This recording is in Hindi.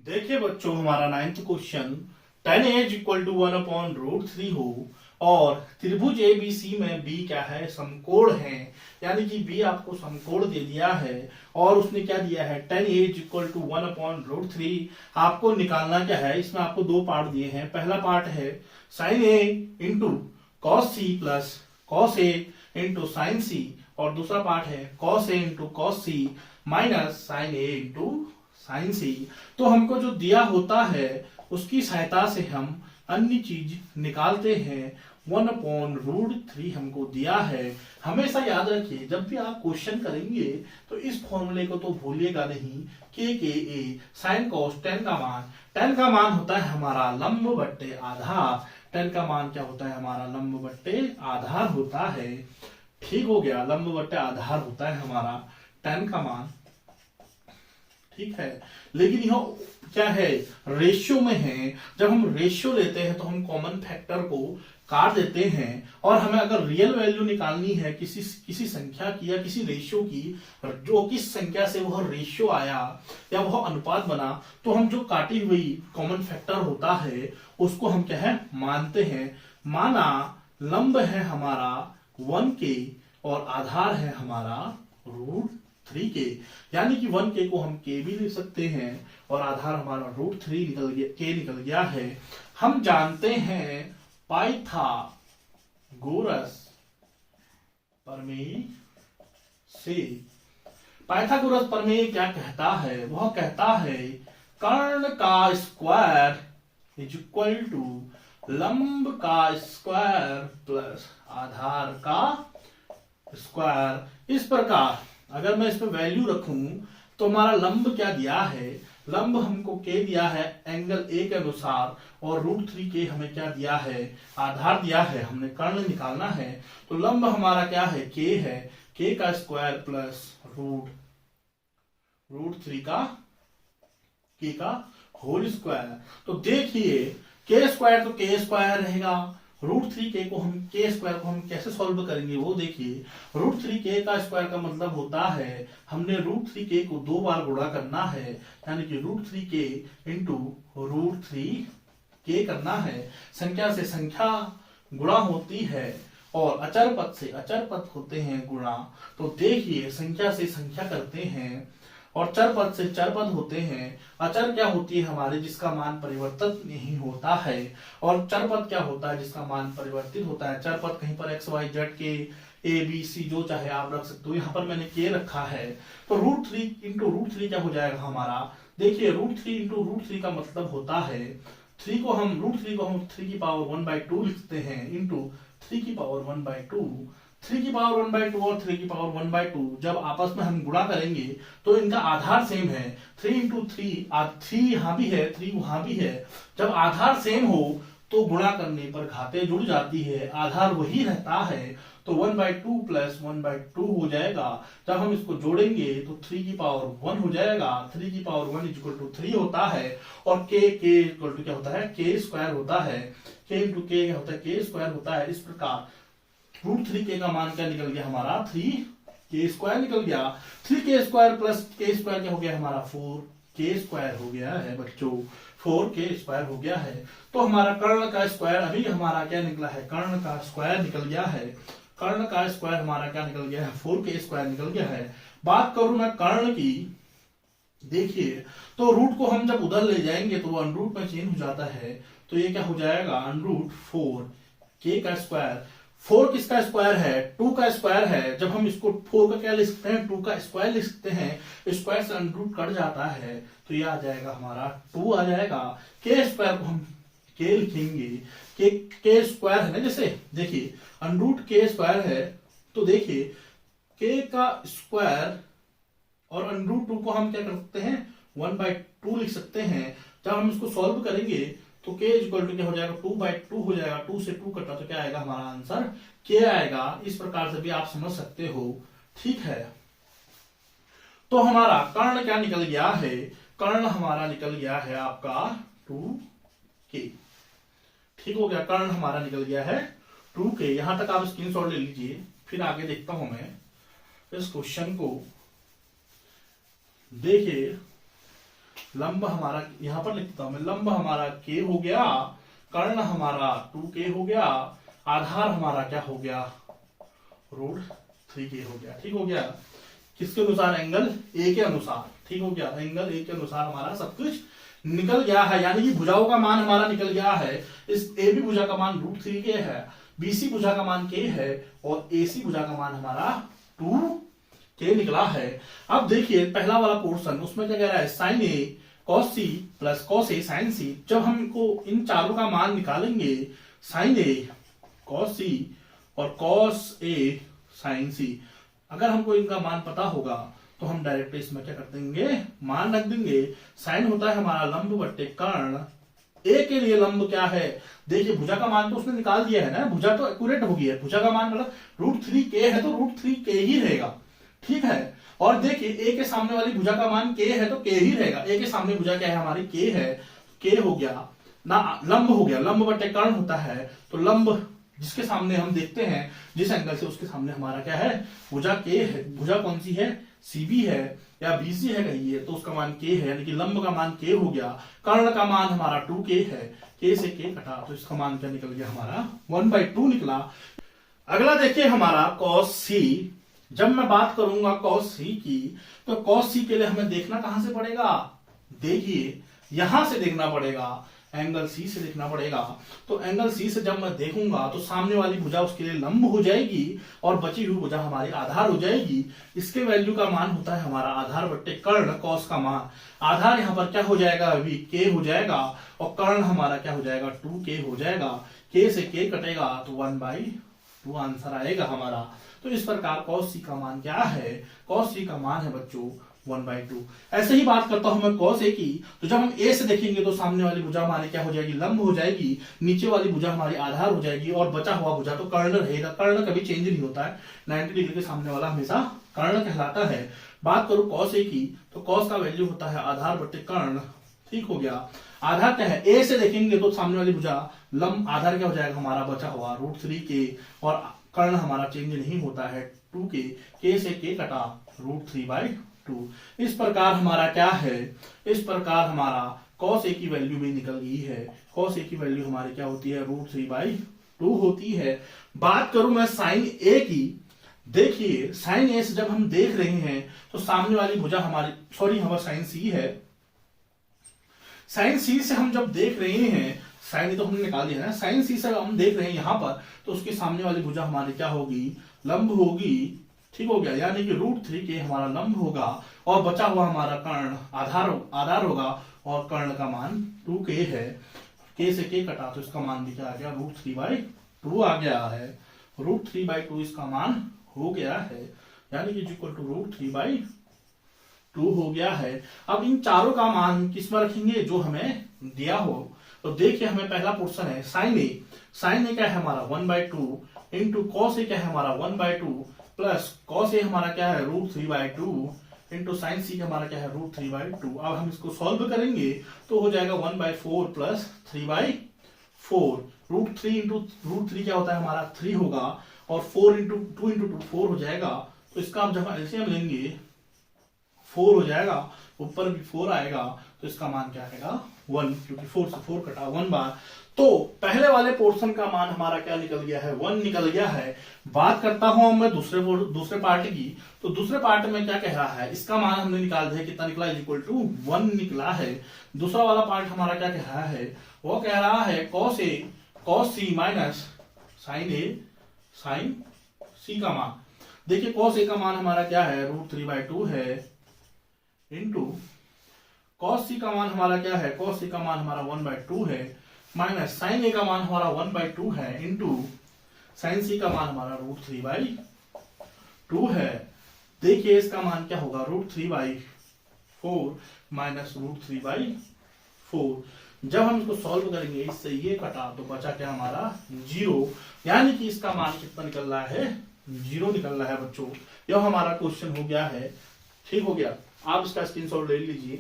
देखिए बच्चों, हमारा 9th क्वेश्चन 10 इक्वल टू 1/√3 हो और त्रिभुज एबीसी में बी क्या है, समकोण है। यानी कि बी आपको समकोण दे दिया है और उसने क्या दिया है, 10 इक्वल टू 1/√3। आपको निकालना क्या है, इसमें आपको दो पार्ट दिए हैं। पहला पार्ट है sine A into cos C plus cos A into sine C, और दूसरा पार्ट है cos A into cos C minus sine A into sine C. तो हमको जो दिया होता है उसकी सहायता से हम अन्य चीज निकालते हैं। 1/√3 हमको दिया है। हमेशा याद रखिए, जब भी आप क्वेश्चन करेंगे तो इस फॉर्मूले को तो भूलिएगा नहीं। के ए साइन कॉस टेन का मान होता है हमारा लंब बट्टे आधार। टेन का मान क्या होता है, हमारा लंब बट्टे आधार होता है। ठीक हो गया, लंब बट्टे आधार होता है हमारा टेन का मान। ठीक है, लेकिन यह क्या है, रेशियो में है। जब हम रेशियो लेते हैं तो हम कॉमन फैक्टर को काट देते हैं, और हमें अगर रियल वैल्यू निकालनी है किसी संख्या की या किसी रेशियो की, जो किस संख्या से वह रेशियो आया या वह अनुपात बना, तो हम जो काटी हुई कॉमन फैक्टर होता है उसको हम क्या है, मानते हैं। माना लंब है हमारा 1k और आधार है हमारा √3 के, यानी कि 1k को हम k भी लिख सकते हैं और आधार हमारा √3 निकल गया, k निकल गया है। हम जानते हैं पाइथागोरस प्रमेय से। पाइथागोरस प्रमेय क्या कहता है, वह कहता है कर्ण का स्क्वायर इज इक्वल टू लंब का स्क्वायर प्लस आधार का स्क्वायर। इस प्रकार अगर मैं इसमें वैल्यू रखूं तो हमारा लंब क्या दिया है, लंब हमको के दिया है एंगल ए के अनुसार, और √3 हमें क्या दिया है, आधार दिया है। हमने कर्ण निकालना है तो लंब हमारा क्या है, के है, के का स्क्वायर प्लस √3 का के का होल स्क्वायर। तो देखिए के स्क्वायर तो के स्क्वायर रहेगा, √3 को हम के स्क्वायर को हम कैसे सॉल्व करेंगे वो देखिए। √3 का स्क्वायर का मतलब होता है हमने √3 को दो बार गुणा करना है, यानी कि √3 इंटू √3 करना है। संख्या से संख्या गुणा होती है और अचर पद से अचर पद होते हैं गुणा। तो देखिए संख्या से संख्या करते हैं और चर पद से चर पद होते हैं। अचर क्या होती है हमारे, जिसका मान परिवर्तित नहीं होता है, और चर पद क्या होता है, जिसका मान परिवर्तित होता है। चर पद कहीं पर एक्स वाई जेड के ए बी सी जो चाहे आप रख सकते हो, यहाँ पर मैंने के रखा है। तो √3 इंटू √3 क्या हो जाएगा हमारा, देखिए √3 इंटू √3 का मतलब होता है 3 को हम √3 को हम 3 की पावर 1/2 लिखते हैं इंटू 3 की पावर 1/2। 3 की पावर 1/2 और 3 की पावर 1/2 जब आपस में हम गुणा करेंगे तो इनका आधार सेम है। 3 इंटू 3 यहाँ भी है, 3 वहां भी है। जब आधार सेम हो तो गुणा करने पर घाते जुड़ जाती है, आधार वही रहता है। तो 1/2 प्लस 1/2 हो जाएगा। जब हम इसको जोड़ेंगे तो 3 की पावर 1 हो जाएगा। 3 की पावर 1 इक्वल टू 3 होता है, और के इक्वल टू क्या होता है, के स्क्वायर होता है। के इंटू के क्या होता है, के स्क्वायर होता है। इस प्रकार √3 का मान क्या निकल गया हमारा, 3k² निकल गया। 3k² प्लस k² क्या हो गया हमारा, 4k² हो गया है बच्चों, 4k² हो गया है। तो हमारा कर्ण का स्क्वायर अभी हमारा क्या निकला है, कर्ण का स्क्वायर निकल गया है। कर्ण का स्क्वायर हमारा क्या निकल गया है, 4k² निकल गया है। बात करूं मैं कर्ण की, देखिए तो रूट को हम जब उधर ले जाएंगे तो वो √ में चेंज हो जाता है। तो ये क्या हो जाएगा, √4k का स्क्वायर। 4 किसका स्क्वायर है, 2 का स्क्वायर है। जब हम इसको 4 का क्या लिख सकते हैं, 2 का स्क्वायर लिख सकते हैं। स्क्वायर से √ कट जाता है तो ये आ जाएगा हमारा 2 आ जाएगा। के स्क्वायर को हम के लिखेंगे, के स्क्वायर है ना, जैसे देखिए √k² है तो देखिए के का स्क्वायर और √2 को हम क्या कर सकते हैं, 1/2 लिख सकते हैं। जब हम इसको सॉल्व करेंगे तो k इक्वल टू क्या हो जाएगा, 2/2 हो जाएगा। 2 से 2 कटा तो क्या आएगा हमारा आंसर, k आएगा। इस प्रकार से भी आप समझ सकते हो। ठीक है, तो हमारा कर्ण क्या निकल गया है, कर्ण हमारा निकल गया है आपका 2k। ठीक हो गया, कर्ण हमारा निकल गया है 2k। यहां तक आप स्क्रीनशॉट ले लीजिए, फिर आगे देखता हूं मैं इस क्वेश्चन को। देखिए लंब हमारा यहां पर लिखता हूं मैं, लंब हमारा k हो गया, कर्ण हमारा 2k हो गया, आधार हमारा क्या हो गया, √3k हो गया। ठीक हो गया, किसके अनुसार, एंगल ए के अनुसार। ठीक हो गया, एंगल ए के अनुसार हमारा सब कुछ निकल गया है, यानी कि भुजाओं का मान हमारा निकल गया है। इस ए बी भुजा का मान √3k है, बीसी भुजा का मान k है, और एसी भुजा का मान हमारा 2k निकला है। अब देखिए पहला वाला पोर्शन, उसमें क्या कह रहा है, साइन ए कॉस सी प्लस कॉस ए साइन सी। जब हमको इन चारों का मान निकालेंगे, साइन ए कॉस सी और कॉस ए साइन सी, अगर हमको इनका मान पता होगा तो हम डायरेक्ट इसमें क्या कर देंगे, मान रख देंगे। साइन होता है हमारा लंब बट्टे कर्ण, ए के लिए लंब क्या है, देखिए भुजा का मान तो उसने निकाल दिया है ना, भुजा तो एक्यूरेट हो गई है, भुजा का मान मतलब √3k है तो √3k ही रहेगा। ठीक है, और देखिए ए के सामने वाली भुजा का मान k है तो k ही रहेगा, ए के सामने भुजा क्या है हमारी k है, k हो गया ना, लंब हो गया, लंब बट्टे कर्ण होता है, तो लंब जिसके सामने हम देखते हैं जिस एंगल से, उसके सामने हमारा क्या है, भुजा k है। भुजा कौन सी है, CB है या BC है कहिए, तो उसका मान k है, यानी कि लंब का मान k हो गया, कर्ण का मान हमारा 2k है, k से k कटा तो इसका मान क्या निकल गया हमारा 1/2 निकला। अगला देखिए हमारा cos c। जब मैं बात करूंगा cos c की, तो cos c के लिए हमें देखना कहां से पड़ेगा, देखिए यहां से देखना पड़ेगा, एंगल C से देखना पड़ेगा। तो एंगल C से जब मैं देखूंगा तो सामने वाली भुजा उसके लिए लंब हो जाएगी और बची हुई भुजा हमारी आधार हो जाएगी। इसके वैल्यू का मान होता है हमारा आधार बट्टे कर्ण, कॉस का मान। आधार यहाँ पर क्या हो जाएगा, अभी k हो जाएगा, और कर्ण हमारा क्या हो जाएगा, 2k हो जाएगा। k से k कटेगा तो 1/2 आंसर आएगा हमारा। तो इस प्रकार cos c का मान क्या है, cos c का मान है बच्चों 1/2। ऐसे ही बात करता हूं मैं cos a की, तो जब हम a से देखेंगे तो सामने वाली भुजा हमारी क्या हो जाएगी, लंब हो जाएगी, नीचे वाली भुजा हमारी आधार हो जाएगी, और बचा हुआ भुजा तो कर्ण रहेगा। कर्ण कभी चेंज नहीं होता है, 90 डिग्री के सामने वाला हमेशा कर्ण कहलाता है। बात करूं cos a की, तो cos का वैल्यू होता है आधार बट्टे कर्ण। ठीक हो गया, आधार क्या है, a से देखेंगे तो सामने वाली भुजा लंब, आधार क्या हो जाएगा हमारा बचा हुआ √3k, और कर्ण हमारा चेंज नहीं होता है 2k, k से k कटा √3/2। इस प्रकार हमारा क्या है, इस प्रकार हमारा cos a की वैल्यू भी निकल गई है। cos a की वैल्यू हमारी क्या होती है, √3/2 होती है। बात करूं मैं sin a की, देखिए sin a से जब हम देख रहे हैं तो सामने वाली भुजा हमारी, सॉरी हमारा sin c है, sin c से हम जब देख रहे हैं, sin a तो हमने निकाल दिया ना, sin c से हम देख रहे हैं यहाँ पर, तो उसके सामने वाली भुजा हमारी क्या होगी, लंब होगी। ठीक हो गया, यानी कि √3k हमारा लंब होगा, और बचा हुआ हमारा कर्ण आधार होगा, और कर्ण का मान 2k है, k से k कटा तो इसका मान भी क्या आ गया, √3/2 आ गया है। √3/2 इसका मान हो गया है, यानी कि इक्वल टू √3/2 हो गया है। अब इन चारों का मान किस में रखेंगे, जो हमें दिया हो। तो देखिए हमें पहला पोर्शन है साइन ए क्या है हमारा 1/2 इंटू कॉस ए क्या है हमारा 1/2 प्लस कॉस ए हमारा क्या है √3/2 इंटू साइन सी हमारा क्या है √3/2। अब हम इसको सॉल्व करेंगे तो हो जाएगा 1/4 प्लस 3/4। √3 इंटू √3 क्या होता है हमारा 3 होगा, और 4 इंटू 2 इंटू 2 4 हो जाएगा। तो इसका हम जब एलसीएम लेंगे 4 हो जाएगा, ऊपर भी 4 आएगा, तो इसका मान क्या आएगा 1, क्योंकि 4 से 4 कटा 1 बार। तो पहले वाले पोर्शन का मान हमारा क्या निकल गया है, 1 निकल गया है। बात करता हूं मैं दूसरे पार्ट की, तो दूसरे पार्ट में क्या कह रहा है, इसका मान हमने निकाल दिया, कितना निकला इक्वल टू 1 निकला है। दूसरा वाला पार्ट हमारा क्या कह रहा है, वो कह रहा है कॉस सी माइनस साइन सी का मान। देखिए कॉस ए का मान हमारा क्या है √3/2 है, इंटू कॉस सी का मान हमारा क्या है, कॉस सी का मान हमारा 1/2 है, माइनस साइन ए का मान हमारा 1/2 है, इंटू साइन सी का मान हमारा √3/2 है। देखिए इसका मान क्या होगा √3/4 माइनस √3/4। जब हम इसको सॉल्व करेंगे, इससे ये कटा तो बचा क्या हमारा 0, यानी कि इसका मान कितना निकल रहा है 0 निकल रहा है बच्चों। यह हमारा क्वेश्चन हो गया है। ठीक हो गया, आप इसका स्क्रीनशॉट ले लीजिए।